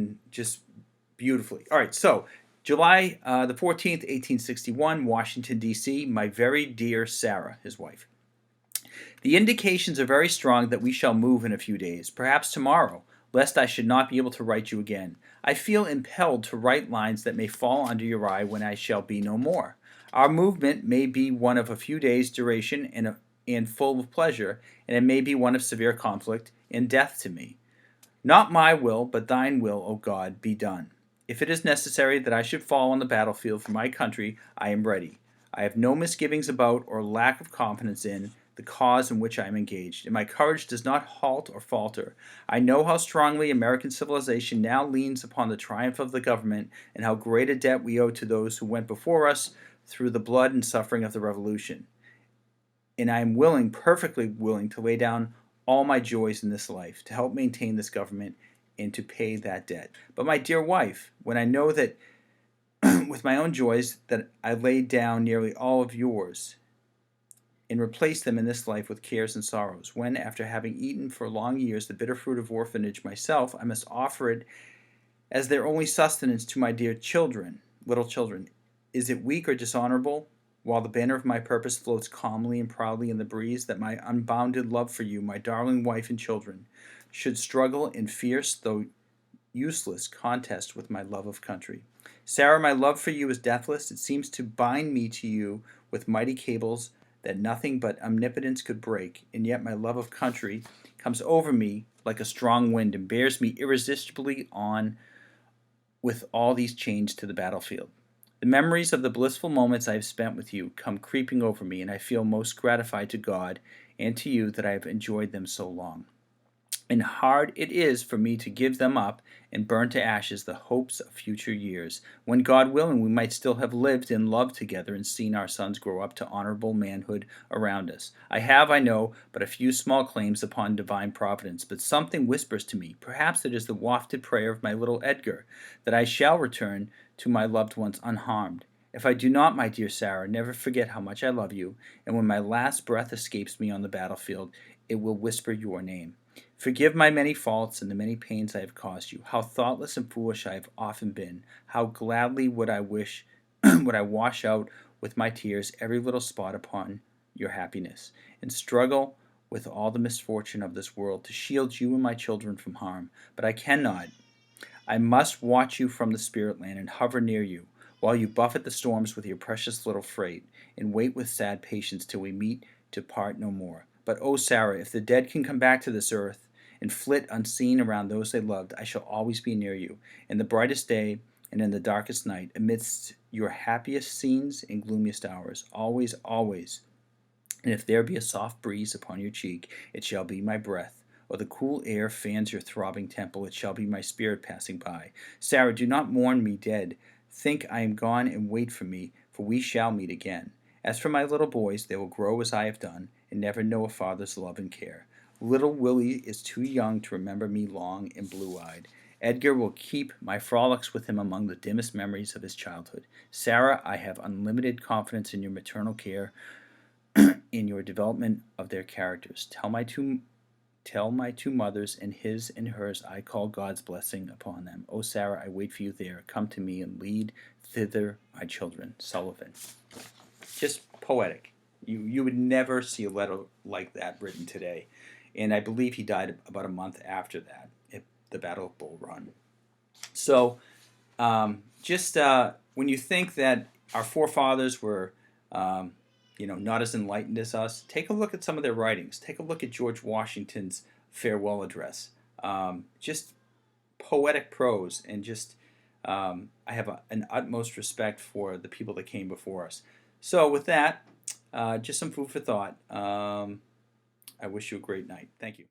written just beautifully. All right, so July the 14th, 1861, Washington, D.C., my very dear Sarah, his wife. The indications are very strong that we shall move in a few days, perhaps tomorrow, lest I should not be able to write you again. I feel impelled to write lines that may fall under your eye when I shall be no more. Our movement may be one of a few days' duration and full of pleasure, and it may be one of severe conflict and death to me. Not my will, but thine will, O God, be done. If it is necessary that I should fall on the battlefield for my country, I am ready. I have no misgivings about or lack of confidence in the cause in which I am engaged, and my courage does not halt or falter. I know how strongly American civilization now leans upon the triumph of the government, and how great a debt we owe to those who went before us through the blood and suffering of the Revolution. And I am willing, perfectly willing, to lay down all my joys in this life to help maintain this government and to pay that debt. But my dear wife, when I know that with my own joys that I laid down nearly all of yours and replaced them in this life with cares and sorrows, when, after having eaten for long years the bitter fruit of orphanage myself, I must offer it as their only sustenance to my dear children, little children, is it weak or dishonorable, while the banner of my purpose floats calmly and proudly in the breeze, that my unbounded love for you, my darling wife and children, should struggle in fierce, though useless, contest with my love of country? Sarah, my love for you is deathless. It seems to bind me to you with mighty cables that nothing but omnipotence could break, and yet my love of country comes over me like a strong wind and bears me irresistibly on with all these chains to the battlefield. The memories of the blissful moments I have spent with you come creeping over me, and I feel most gratified to God and to you that I have enjoyed them so long. And hard it is for me to give them up and burn to ashes the hopes of future years, when, God willing, we might still have lived and loved together and seen our sons grow up to honorable manhood around us. I have, I know, but a few small claims upon divine providence, but something whispers to me, perhaps it is the wafted prayer of my little Edgar, that I shall return to my loved ones unharmed. If I do not, my dear Sarah, never forget how much I love you, and when my last breath escapes me on the battlefield, it will whisper your name. Forgive my many faults and the many pains I have caused you. How thoughtless and foolish I have often been. How gladly would I wish would I wash out with my tears every little spot upon your happiness, and struggle with all the misfortune of this world to shield you and my children from harm. But I cannot. I must watch you from the spirit land and hover near you, while you buffet the storms with your precious little freight, and wait with sad patience till we meet to part no more. But, oh, Sarah, if the dead can come back to this earth and flit unseen around those they loved, I shall always be near you, in the brightest day and in the darkest night, amidst your happiest scenes and gloomiest hours, always, always. And if there be a soft breeze upon your cheek, it shall be my breath, or the cool air fans your throbbing temple, it shall be my spirit passing by. Sarah, do not mourn me dead. Think I am gone, and wait for me, for we shall meet again. As for my little boys, they will grow as I have done, and never know a father's love and care. Little Willie is too young to remember me long and blue-eyed. Edgar will keep my frolics with him among the dimmest memories of his childhood. Sarah, I have unlimited confidence in your maternal care, in your development of their characters. Tell my two mothers, and his and hers I call God's blessing upon them. O Sarah, I wait for you there. Come to me and lead thither my children. Sullivan. Just poetic. You would never see a letter like that written today. And I believe he died about a month after that, at the Battle of Bull Run. So, when you think that our forefathers were, not as enlightened as us, take a look at some of their writings. Take a look at George Washington's farewell address. Just poetic prose, and I have an utmost respect for the people that came before us. So, with that, just some food for thought. I wish you a great night. Thank you.